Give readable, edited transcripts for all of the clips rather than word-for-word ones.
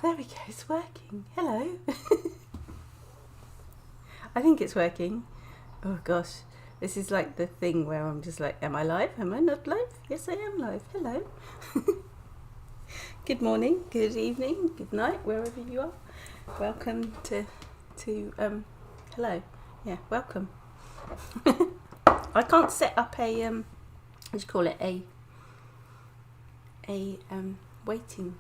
there we go, it's working. Hello. I think it's working. Oh gosh, this is like the thing where I'm just like, am I live? Am I not live? Yes, I am live. Hello. Good morning, good evening, good night, wherever you are. Welcome to hello. Yeah, welcome. I can't set up a what do you call it, a waiting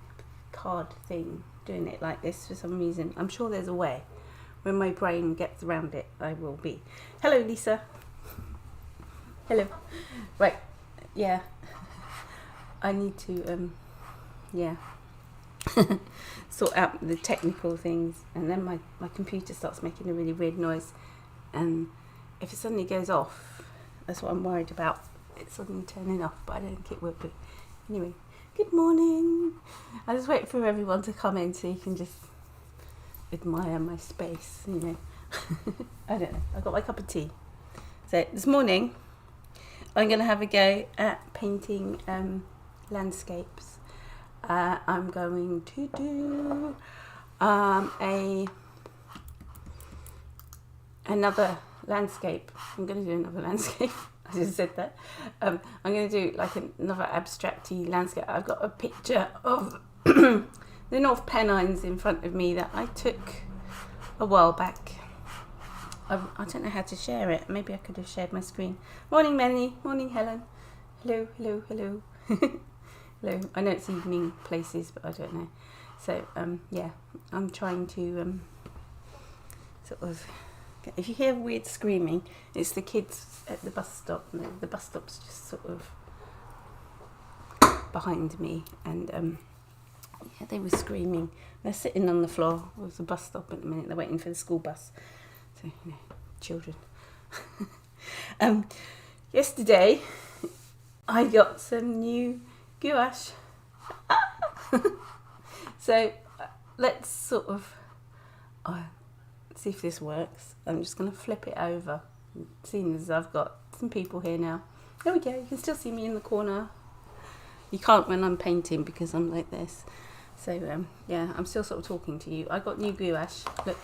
card thing, doing it like this for some reason. I'm sure there's a way. When my brain gets around it, I will be. Hello, Lisa. Hello. Right, yeah. I need to sort out the technical things, and then my computer starts making a really weird noise, and if it suddenly goes off, that's what I'm worried about. It's suddenly turning off, but I don't think it will be. Anyway, good morning. I just wait for everyone to come in so you can just admire my space, you know. I don't know, I got my cup of tea. So this morning I'm going to have a go at painting landscapes. I'm going to do another landscape. I'm going to do another landscape. I just said that. I'm going to do like another abstracty landscape. I've got a picture of the North Pennines in front of me that I took a while back. I don't know how to share it. Maybe I could have shared my screen. Morning, Melanie. Morning, Helen. Hello, hello, hello. Hello. I know it's evening places, but I don't know. So, yeah, I'm trying to sort of... If you hear weird screaming, it's the kids at the bus stop. The bus stop's just sort of behind me, and yeah, they were screaming. They're sitting on the floor of the bus stop at the minute. They're waiting for the school bus. So, you know, children. Yesterday, I got some new gouache. So, let's sort of see if this works. I'm just going to flip it over, seeing as I've got some people here now. There we go. You can still see me in the corner. You can't when I'm painting because I'm like this. So, yeah, I'm still sort of talking to you. I got new gouache. Look.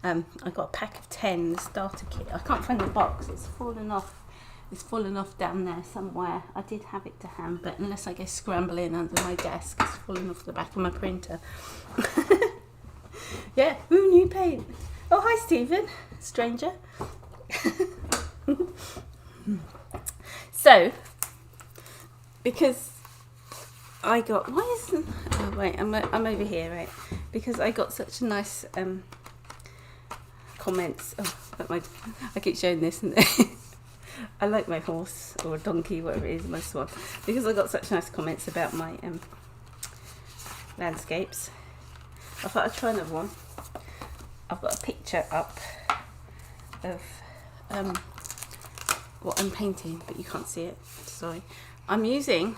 I got a pack of 10, the starter kit. I can't find the box. It's fallen off. It's fallen off down there somewhere. I did have it to hand, but unless I go scrambling under my desk, it's fallen off the back of my printer. Yeah, ooh, new paint. Oh, hi, Stephen. Stranger. So, because I got... Why isn't... Oh, wait, I'm over here, right? Because I got such nice comments. Oh, I keep showing this. And I like my horse, or donkey, whatever it is, my swan. Because I got such nice comments about my landscapes. I thought I'd try another one. I've got a picture up of what I'm painting, but you can't see it. Sorry. I'm using,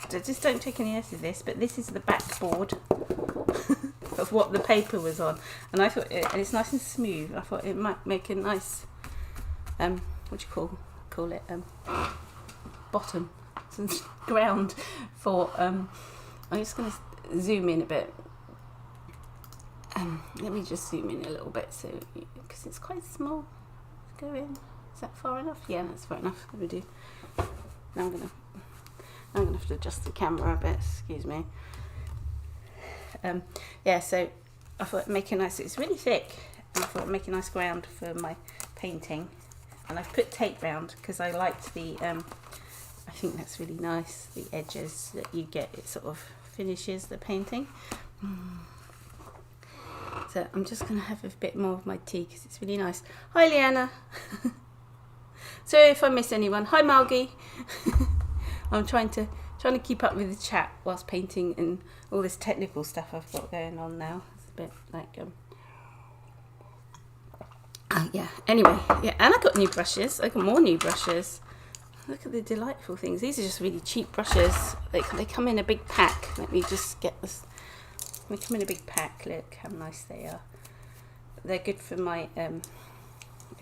just don't take any notice of this, but this is the backboard of what the paper was on. And I thought, and it's nice and smooth. I thought it might make a nice, what do you call it? Bottom, some ground for, I'm just going to zoom in a bit. Let me just zoom in a little bit, so because it's quite small. Go in. Is that far enough? Yeah, that's far enough. Let me do. Now I'm gonna have to adjust the camera a bit. Excuse me. Yeah. So I thought it'd make a nice. It's really thick, and I thought it'd make a nice ground for my painting. And I've put tape round because I liked the. I think that's really nice. The edges that you get, it sort of finishes the painting. So I'm just going to have a bit more of my tea because it's really nice. Hi, Leanna. Sorry if I miss anyone. Hi, Margie. I'm trying to keep up with the chat whilst painting and all this technical stuff I've got going on now. It's a bit like yeah. Anyway, yeah, and I got new brushes. I got more new brushes. Look at the delightful things. These are just really cheap brushes. They come in a big pack. Let me just get this. They come in a big pack. Look how nice they are. They're good for my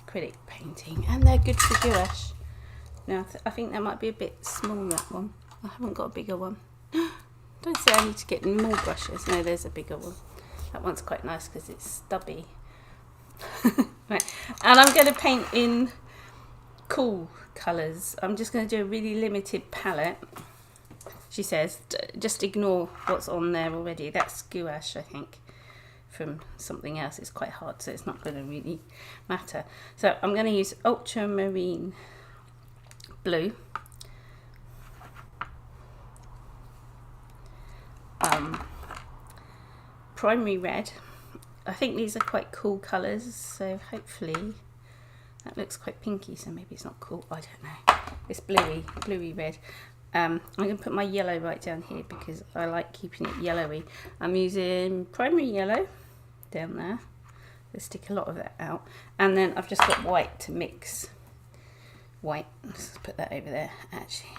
acrylic painting, and they're good for gouache. Now I think that might be a bit small, that one. I haven't got a bigger one. Don't say I need to get more brushes. No, there's a bigger one. That one's quite nice because it's stubby. Right, and I'm going to paint in cool colours. I'm just going to do a really limited palette. She says, just ignore what's on there already. That's gouache, I think, from something else. It's quite hard, so it's not going to really matter. So I'm going to use ultramarine blue. Primary red. I think these are quite cool colours, so hopefully that looks quite pinky, so maybe it's not cool. I don't know. It's bluey red. I'm going to put my yellow right down here because I like keeping it yellowy. I'm using primary yellow down there. Let's stick a lot of that out. And then I've just got white to mix. White. Let's put that over there. Actually,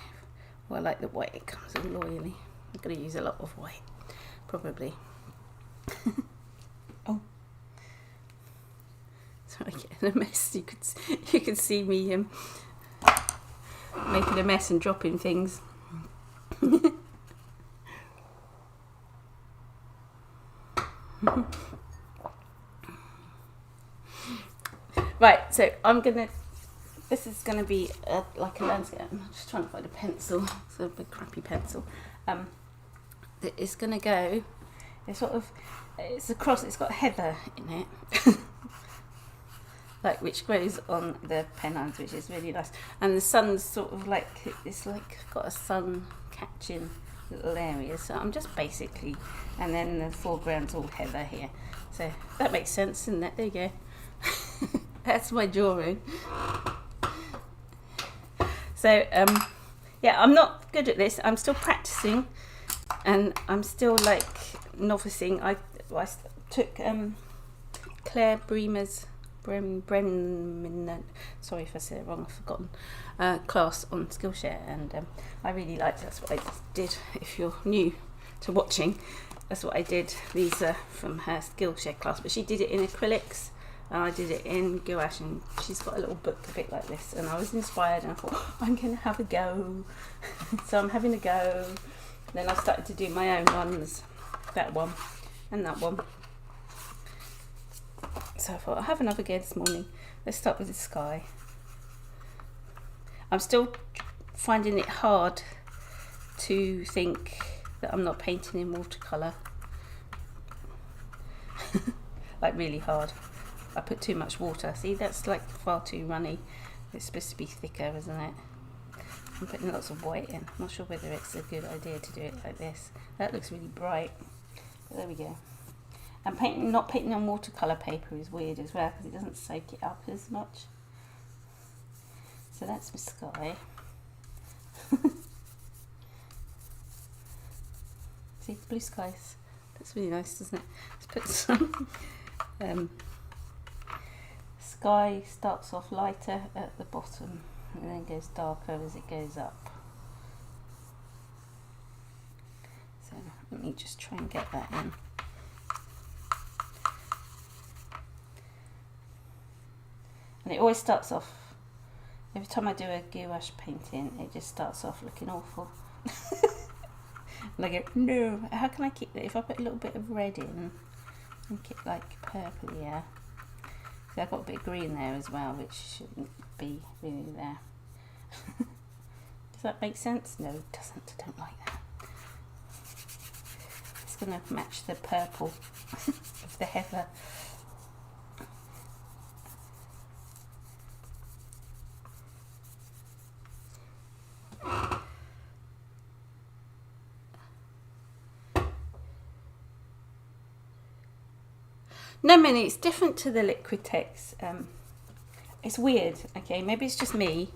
well, I like the white. It comes all oily. I'm going to use a lot of white, probably. Oh, sorry, getting a mess. You could see me making a mess and dropping things. Right, so this is gonna be like a landscape. I'm just trying to find a pencil. It's a big crappy pencil. It's gonna go. It's across. It's got heather in it. Like, which grows on the pennines, which is really nice. And the sun's sort of like, it's like got a sun catching little area. So I'm just basically, and then the foreground's all heather here. So that makes sense, doesn't it? There you go. That's my drawing. So yeah, I'm not good at this. I'm still practicing, and I'm still like novicing. I took Claire Bremer's sorry if I said it wrong, I've forgotten, class on Skillshare, and I really liked it. That's what I did. If you're new to watching, that's what I did. These are from her Skillshare class, but she did it in acrylics and I did it in gouache, and she's got a little book a bit like this, and I was inspired and I thought, oh, I'm going to have a go. So I'm having a go. Then I started to do my own ones, that one and that one. So I thought I'll have another go this morning. Let's start with the sky. I'm still finding it hard to think that I'm not painting in watercolour. Like really hard. I put too much water. See, that's like far too runny. It's supposed to be thicker, isn't it? I'm putting lots of white in. I'm not sure whether it's a good idea to do it like this. That looks really bright. But there we go. And not painting on watercolour paper is weird as well because it doesn't soak it up as much. So that's my sky. See, blue skies. That's really nice, doesn't it? Let's put some. Sky starts off lighter at the bottom and then goes darker as it goes up. So let me just try and get that in. And it always starts off, every time I do a gouache painting, it just starts off looking awful. And I go, no, how can I keep that? If I put a little bit of red in, make it like purple, yeah. See, I've got a bit of green there as well, which shouldn't be really there. Does that make sense? No, it doesn't. I don't like that. It's going to match the purple of the heather. No, Minnie, it's different to the Liquitex. It's weird, okay, maybe it's just me.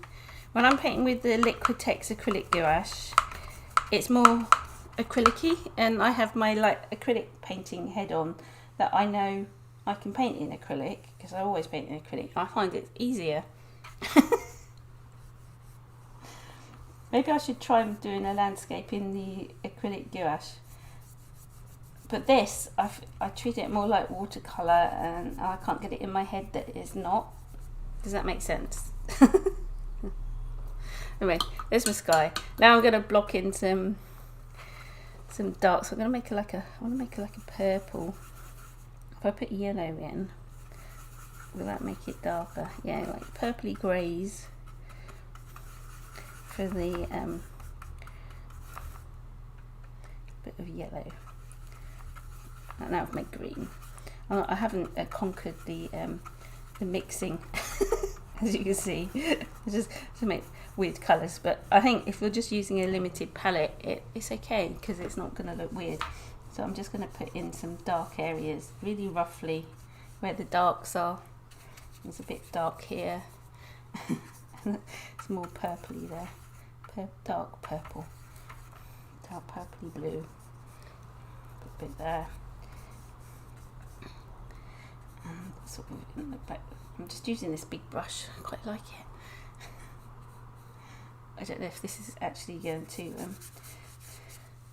When I'm painting with the Liquitex acrylic gouache, it's more acrylic-y, and I have my like acrylic painting head on that I know I can paint in acrylic, because I always paint in acrylic. I find it easier. Maybe I should try doing a landscape in the acrylic gouache. But this, I treat it more like watercolour, and I can't get it in my head that it's not. Does that make sense? Anyway, there's my sky. Now I'm going to block in some some darks. I'm going to make it like a, I want to make it like a purple. If I put yellow in, will that make it darker? Yeah, like purpley greys for the bit of yellow. And now I've made green. I haven't conquered the mixing, as you can see. just to make weird colours, but I think if we're just using a limited palette, it's okay because it's not going to look weird. So I'm just going to put in some dark areas really roughly where the darks are. There's a bit dark here. It's more purpley there. Dark purple. Dark purpley blue. Put a bit there. And sort of in the back. I'm just using this big brush. I quite like it. I don't know if this is actually going to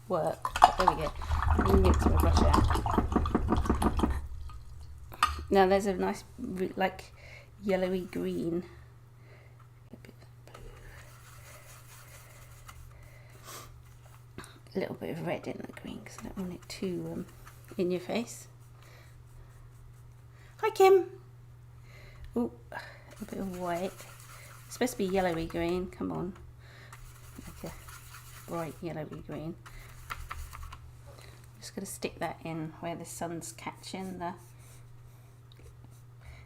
work. But there we go. I'm going to mix my brush out. Now there's a nice, like, yellowy green. A little bit of red in the green because I don't want it too in your face. Hi Kim. Oh, a bit of white. It's supposed to be yellowy green. Come on, like a bright yellowy green. I'm just going to stick that in where the sun's catching the.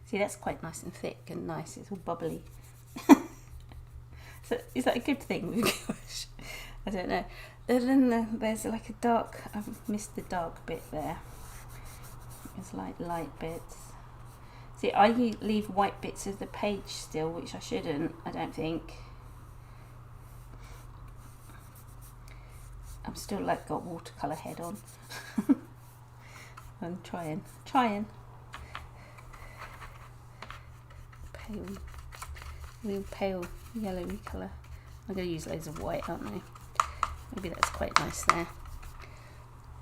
See, that's quite nice and thick and nice. It's all bubbly. So is that a good thing with gouache? I don't know. Then there's like a dark. I've missed the dark bit there. It's like light bits. See, I leave white bits of the page still, which I shouldn't, I don't think. I'm still like got watercolour head on. I'm trying. Real pale yellowy colour. I'm going to use loads of white, aren't I? Maybe that's quite nice there.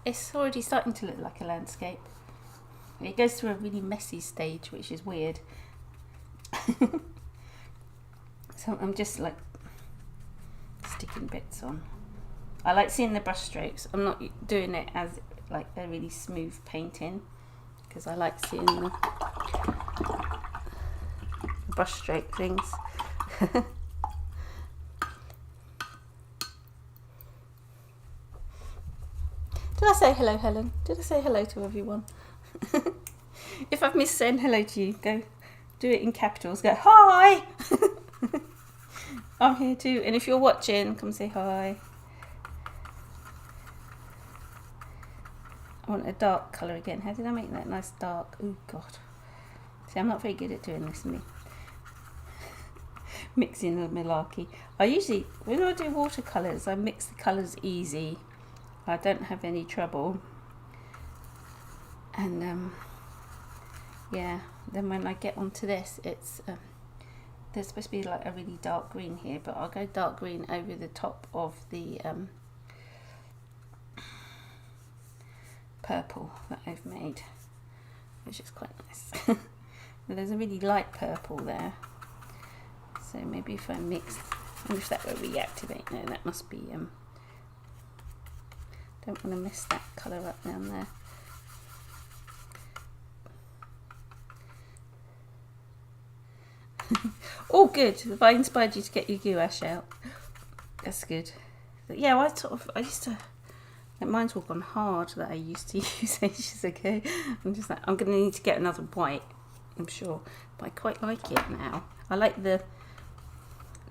It's already starting to look like a landscape. It goes through a really messy stage, which is weird. So I'm just like sticking bits on. I like seeing the brush strokes. I'm not doing it as like a really smooth painting because I like seeing the brush stroke things. Did I say hello, Helen? Did I say hello to everyone? If I've missed saying hello to you, go do it in capitals. Go, hi! I'm here too. And if you're watching, come say hi. I want a dark colour again. How did I make that nice dark? Oh, God. See, I'm not very good at doing this, me. Mixing the malarkey. I usually, when I do watercolours, I mix the colours easy. I don't have any trouble. And yeah, then when I get onto this, it's there's supposed to be like a really dark green here, but I'll go dark green over the top of the purple that I've made, which is quite nice. But there's a really light purple there, so maybe if I mix, I wonder if that will reactivate. No, that must be don't want to mess that colour up down there. Oh, good. Have I inspired you to get your gouache out? That's good. But yeah, I used to, like, mine's all gone hard that I used to use ages ago. I'm just like, I'm going to need to get another white, I'm sure. But I quite like it now. I like the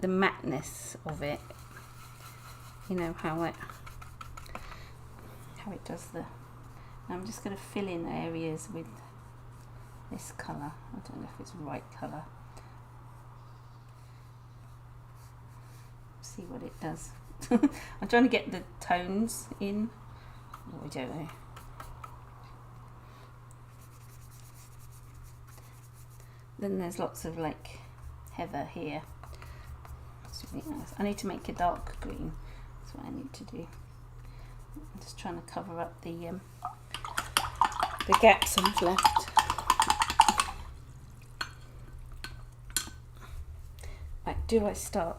mateness of it. You know, how it does the. I'm just going to fill in areas with this colour. I don't know if it's the right colour. See what it does. I'm trying to get the tones in. Oh, I don't know. Then there's lots of like heather here. That's really nice. I need to make a dark green. That's what I need to do. I'm just trying to cover up the gaps I've left. Right, do I start?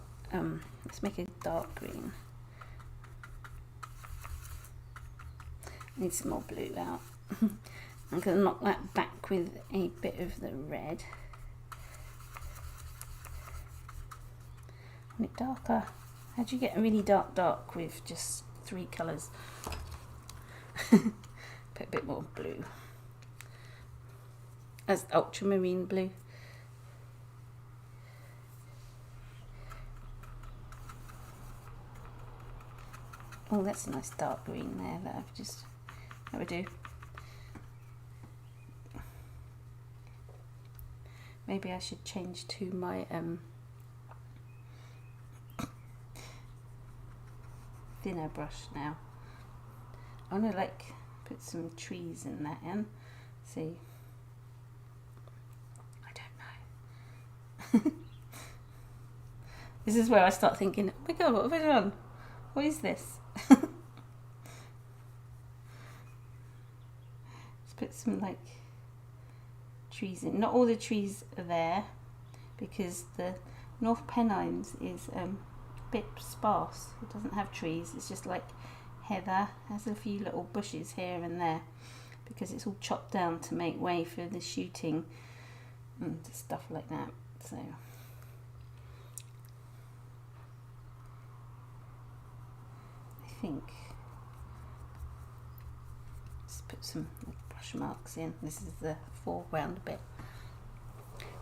Let's make a dark green. Need some more blue out. I'm going to knock that back with a bit of the red. A bit darker. How do you get a really dark with just 3 colours? Put a bit more blue. That's ultramarine blue. Oh, that's a nice dark green there that I've just, that would do. Maybe I should change to my thinner brush now. I want to like put some trees in that end. See, I don't know. This is where I start thinking, oh my god, what have I done? What is this? Let's put some like trees in. Not all the trees are there because the North Pennines is a bit sparse. It doesn't have trees. It's just like heather. There's a few little bushes here and there because it's all chopped down to make way for the shooting and stuff like that. So I think let's put some brush marks in. This is the foreground bit.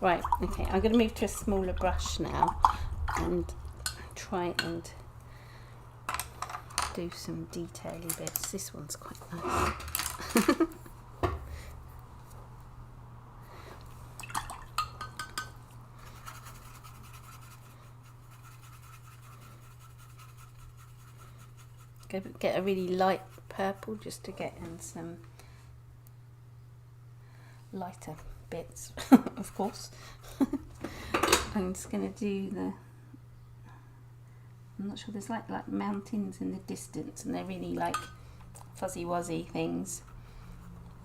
Right, okay, I'm going to move to a smaller brush now and try and do some detail-y bits. This one's quite nice. Get a really light purple just to get in some lighter bits, of course. I'm just going to do the, I'm not sure, there's like mountains in the distance and they're really like fuzzy wuzzy things.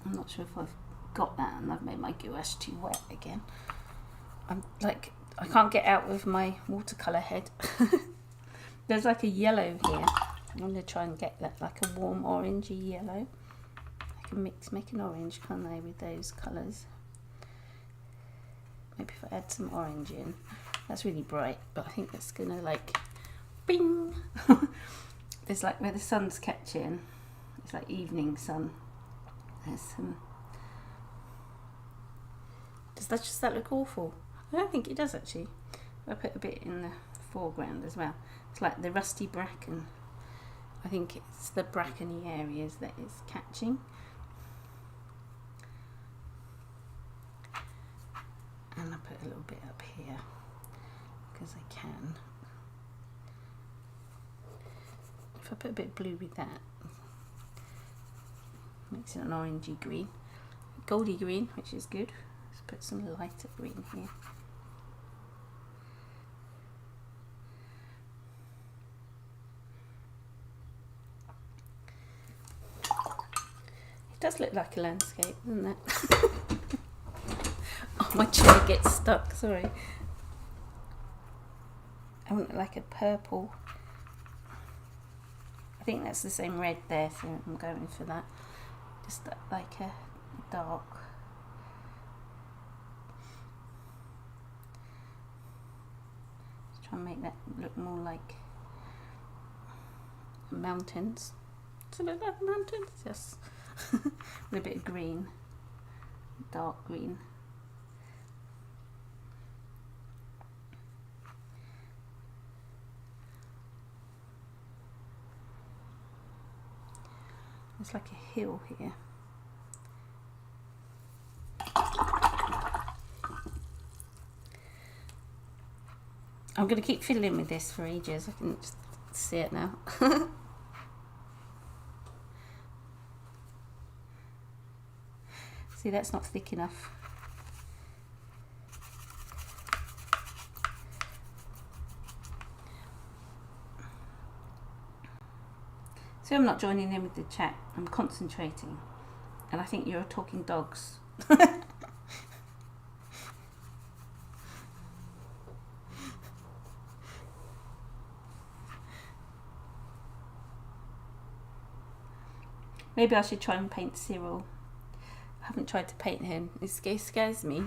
I'm not sure if I've got that and I've made my gouache too wet again. I'm like, I can't get out with my watercolour head. There's like a yellow here. I'm going to try and get that like a warm orangey yellow. I can make an orange, can't I, with those colours? Maybe if I add some orange in. That's really bright, but I think that's going to like, bing! There's like where the sun's catching, it's like evening sun. There's some... Does that look awful? I don't think it does actually. I put a bit in the foreground as well. It's like the rusty bracken. I think it's the brackeny areas that is catching. And I put a little bit up here because I can. If I put a bit of blue with that, makes it an orangey green, goldy green, which is good. Let's put some lighter green here. It does look like a landscape, doesn't it? Oh, my chair gets stuck, sorry. I want like a purple. I think that's the same red there, so I'm going for that. Just like a dark. Just try and make that look more like mountains. Does it look like mountains? Yes. With a bit of green, dark green. It's like a hill here. I'm going to keep fiddling with this for ages. I can just see it now. See, that's not thick enough. So I'm not joining in with the chat, I'm concentrating. And I think you're talking dogs. Maybe I should try and paint Cyril. I haven't tried to paint him. It scares me.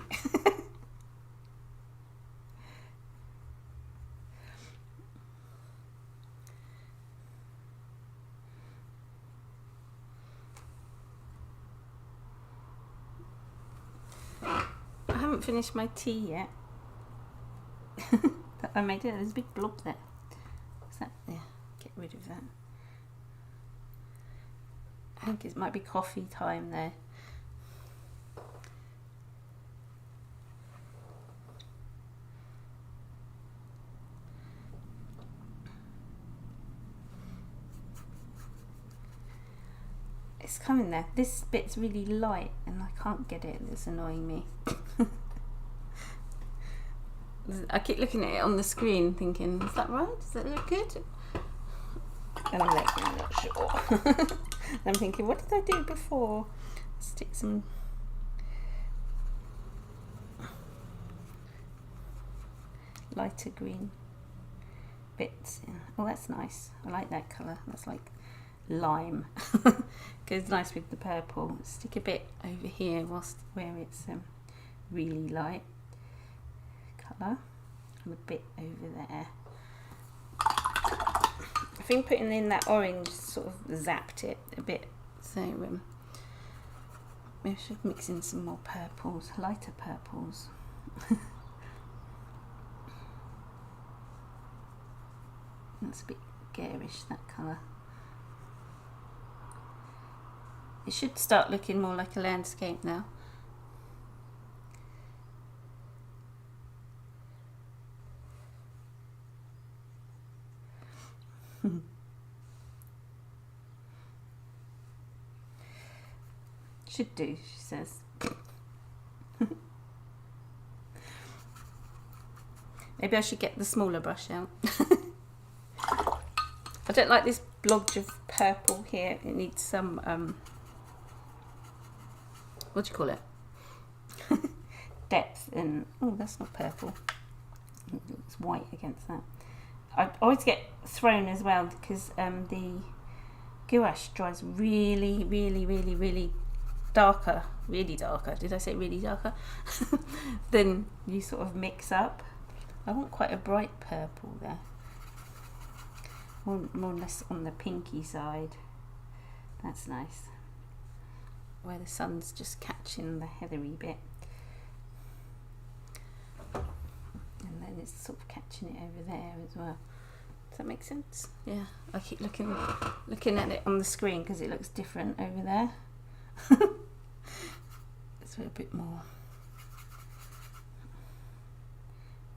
I haven't finished my tea yet. I made it. There's a big blob there. What's that? Yeah, get rid of that. I think it might be coffee time there. It's coming there. This bit's really light and I can't get it. It's annoying me. I keep looking at it on the screen thinking, is that right? Does that look good? And I'm like, I'm not sure. I'm thinking, what did I do before? Stick some lighter green bits in. Oh, that's nice. I like that colour. That's like lime. Goes nice with the purple. Stick a bit over here whilst where it's really light colour, and a bit over there. I think putting in that orange sort of zapped it a bit, so maybe I should mix in some more purples, lighter purples. That's a bit garish, that colour. It should start looking more like a landscape now. Should do, she says. Maybe I should get the smaller brush out. I don't like this blotch of purple here. It needs some, what do you call it? Depth and, oh, that's not purple. It's white against that. I always get thrown as well because the gouache dries really darker, really darker. Did I say really darker? Then you sort of mix up. I want quite a bright purple there. More or less on the pinky side. That's nice. Where the sun's just catching the heathery bit. And then it's sort of catching it over there as well. Does that make sense? Yeah, I keep looking at it on the screen because it looks different over there. It's a bit more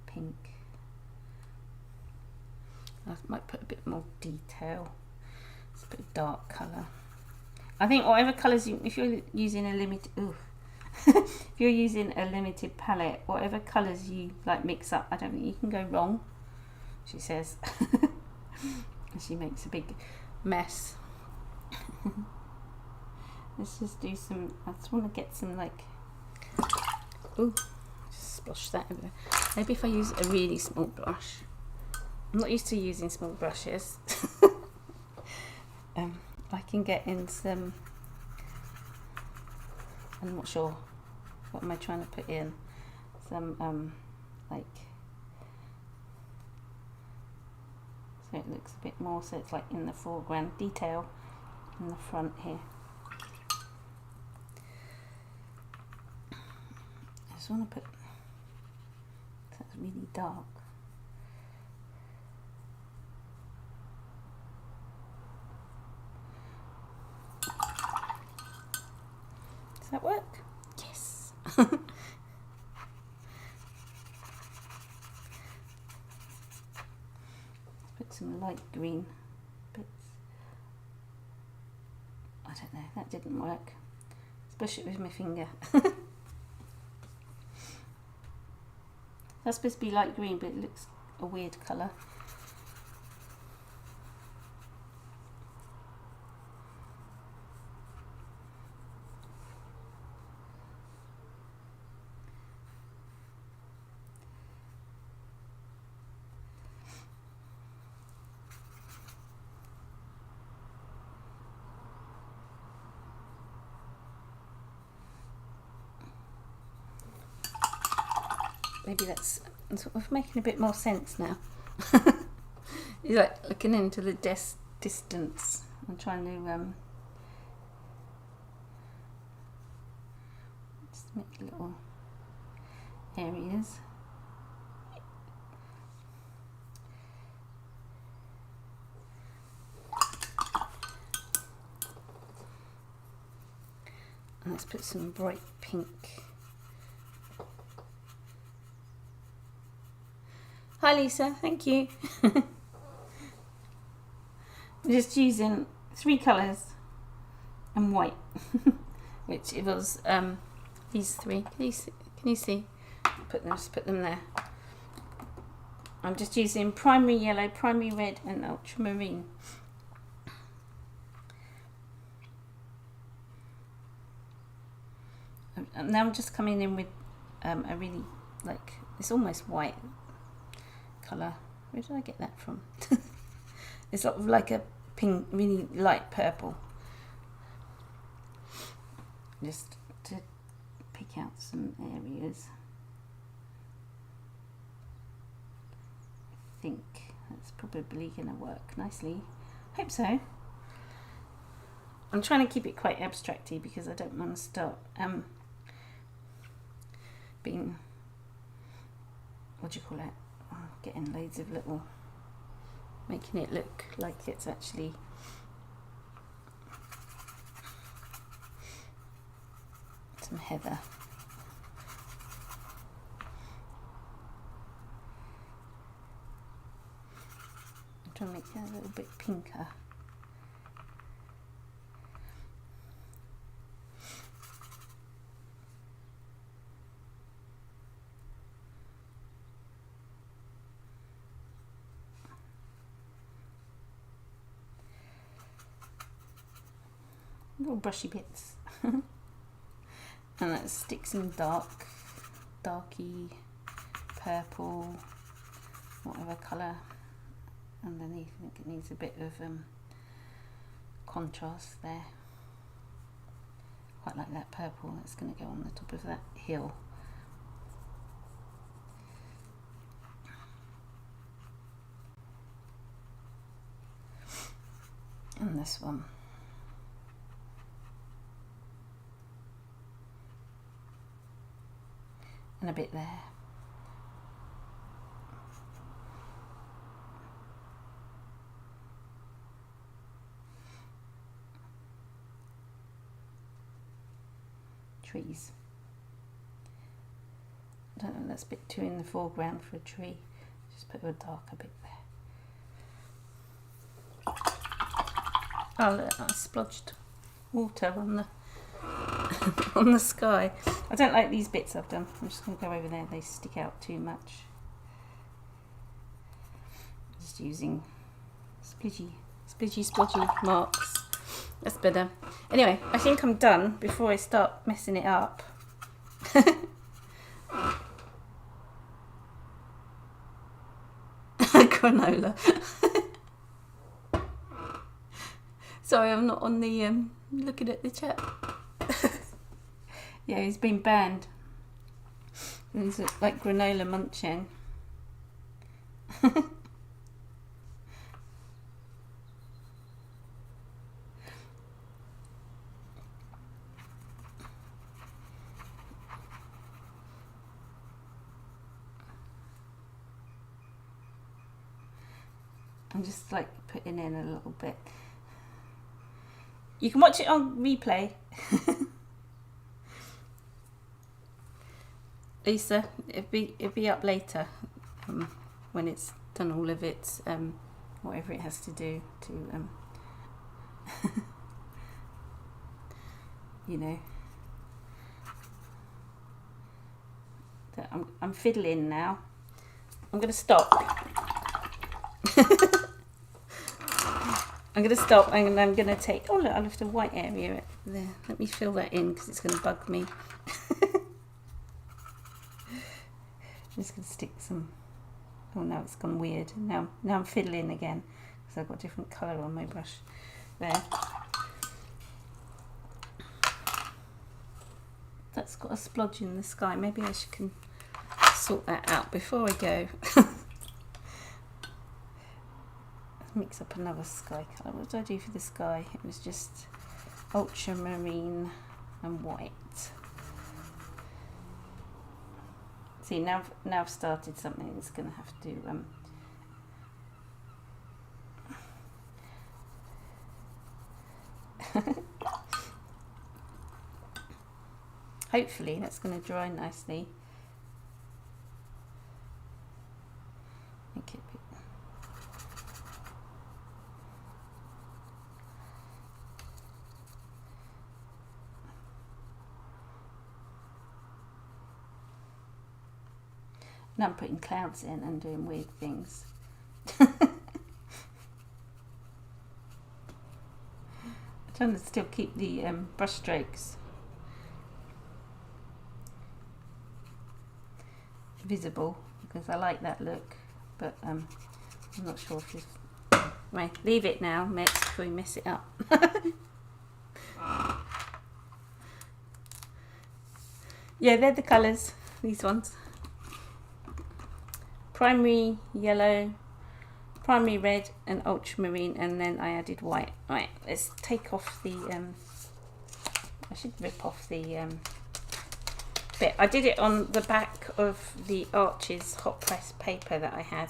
pink. I might put a bit more detail. It's a bit of dark colour. I think whatever colours you, if you're using a limited, if you're using a limited palette, whatever colours you like mix up, I don't think you can go wrong. She says, and she makes a big mess. Let's just do some. I just want to get some like. Ooh, just splosh that over. Maybe if I use a really small brush. I'm not used to using small brushes. I can get in some. I'm not sure. What am I trying to put in? Some like. So it looks a bit more. So it's like in the foreground, detail in the front here. I just want to put. That's really dark. Does that work? Yes. Put some light green bits. I don't know, that didn't work. Let's push it with my finger. That's supposed to be light green, but it looks a weird colour. maybe that's sort of making a bit more sense now. You're like looking into the distance. I'm trying to just make little areas. And let's put some bright pink. Hi Lisa, thank you. I'm just using 3 colours and white, which it was these 3. Can you see? Just put them there. I'm just using primary yellow, primary red, and ultramarine. And now I'm just coming in with a really, like, it's almost white colour. Where did I get that from? It's sort of like a pink, really light purple. Just to pick out some areas. I think that's probably going to work nicely. Hope so. I'm trying to keep it quite abstracty because I don't want to start being, what do you call it? Oh, getting loads of little, making it look like it's actually some heather. I'm trying to make it a little bit pinker. Little brushy bits. And let's stick some darky purple, whatever colour underneath. I think it needs a bit of contrast there. Quite like that purple that's going to go on the top of that hill. And this one. And a bit there. Trees. I don't know, that's a bit too in the foreground for a tree. Just put a darker bit there. Oh look, I splodged water on the on the sky. I don't like these bits I've done. I'm just going to go over there, they stick out too much. Just using splodgy marks. That's better. Anyway, I think I'm done before I start messing it up. Granola. Sorry, I'm not on the looking at the chat. Yeah, he's been banned. He's like granola munching. I'm just like putting in a little bit. You can watch it on replay. Lisa, it'll be up later when it's done all of its whatever it has to do to you know. I'm fiddling now. I'm gonna stop. I'm going to stop and I'm going to take, oh look, I left a white area there. Let me fill that in because it's going to bug me. I'm just going to stick some, oh no, it's gone weird. Now I'm fiddling again because I've got a different colour on my brush there. That's got a splodge in the sky. Maybe I can sort that out before I go. Mix up another sky colour. What did I do for the sky? It was just ultramarine and white. See, now I've started something that's going to have to hopefully that's going to dry nicely. Make it a bit. Now I'm putting clouds in and doing weird things. I'm trying to still keep the brush strokes visible because I like that look, but I'm not sure if you've... Right, leave it now, Mitz, before we mess it up. Yeah, they're the colours, these ones. Primary yellow, primary red and ultramarine, and then I added white. Right, let's take off the I should rip off the bit. I did it on the back of the Arches hot press paper that I had,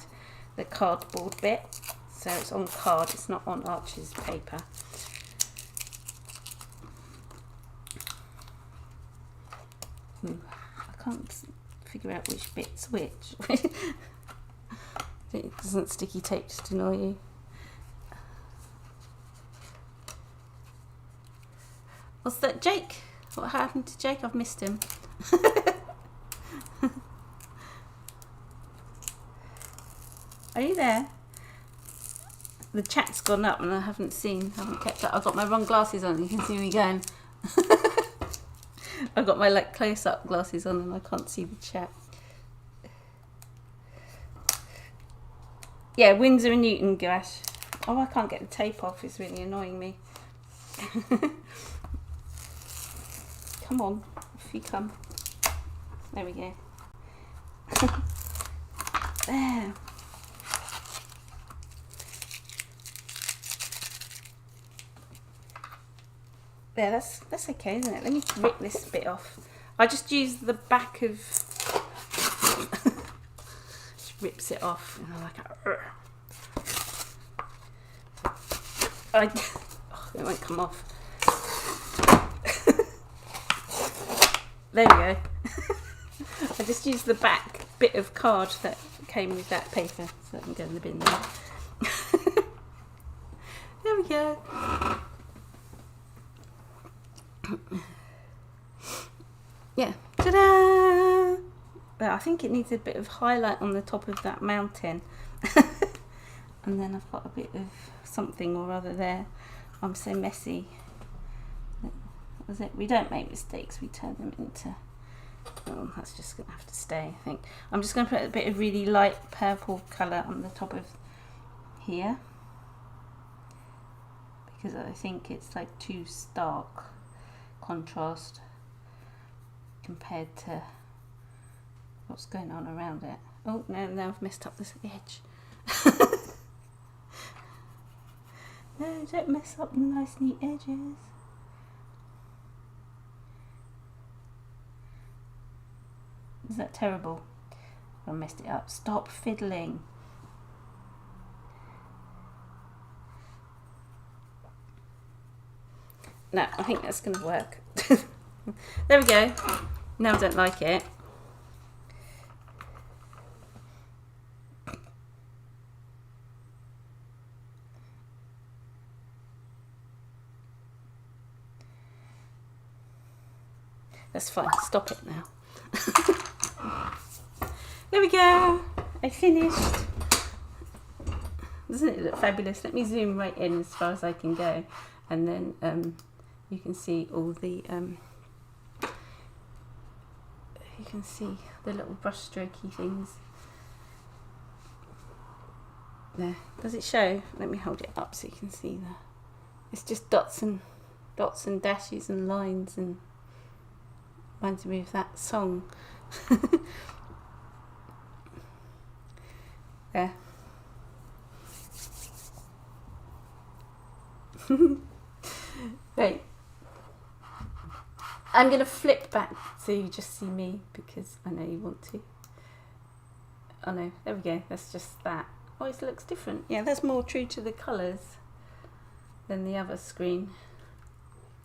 the cardboard bit, so it's on card, it's not on Arches paper. I can't figure out which bit's which. It doesn't sticky tape just annoy you. What's that, Jake? What happened to Jake? I've missed him. Are you there? The chat's gone up and I haven't kept up. I've got my wrong glasses on, you can see me going. I've got my like close-up glasses on and I can't see the chat. Yeah, Winsor and Newton gouache. Oh, I can't get the tape off, it's really annoying me. Come on, off you come. There we go. There. There, that's okay, isn't it? Let me rip this bit off. I just use the back of... just rips it off. And I'm like, oh, it won't come off. There we go. I just used the back bit of card that came with that paper, so that can go in the bin there. There we go. Yeah, ta-da! But I think it needs a bit of highlight on the top of that mountain. And then I've got a bit of something or other there. I'm so messy. That was it. We don't make mistakes, we turn them into... Oh, that's just going to have to stay, I think. I'm just going to put a bit of really light purple colour on the top of here. Because I think it's like too stark contrast compared to what's going on around it. Oh, no, now I've messed up this edge. No, don't mess up the nice neat edges. Is that terrible? I messed it up. Stop fiddling. No, I think that's going to work. There we go. Now I don't like it. That's fine. Stop it now. There we go. I finished. Doesn't it look fabulous? Let me zoom right in as far as I can go, and then you can see all the you can see the little brush strokey things there. Does it show? Let me hold it up so you can see that. It's just dots and dashes and lines, and reminds me of that song. Right. I'm going to flip back so you just see me, because I know you want to. Oh no, there we go, that's just that. Oh, it looks different. Yeah, that's more true to the colours than the other screen.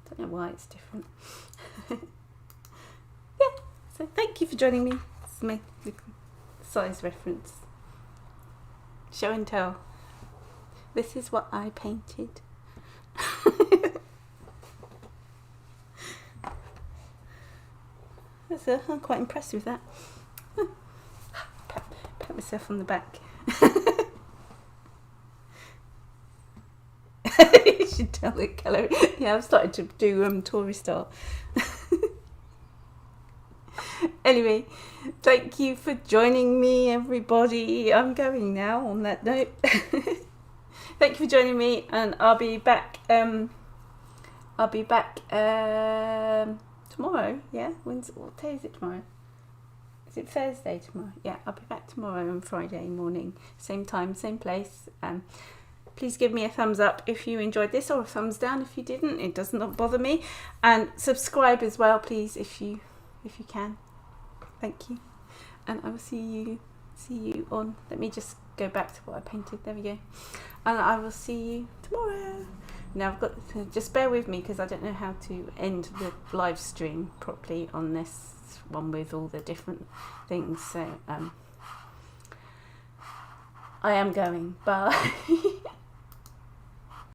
Don't know why it's different. Yeah, so thank you for joining me. This is my size reference. Show and tell. This is what I painted. I'm quite impressed with that. Pat myself on the back. You should tell the colour. Yeah, I've started to do tourist art. Anyway, thank you for joining me, everybody. I'm going now on that note. Thank you for joining me, and I'll be back. Tomorrow. Yeah, what day is it tomorrow? Is it Thursday tomorrow? Yeah, I'll be back tomorrow on Friday morning, same time, same place. Please give me a thumbs up if you enjoyed this, or a thumbs down if you didn't. It does not bother me. And subscribe as well, please, if you can. Thank you. And I will see you on. Let me just go back to what I painted. There we go. And I will see you tomorrow. Now I've got to, just bear with me, because I don't know how to end the live stream properly on this one with all the different things. So I am going. Bye.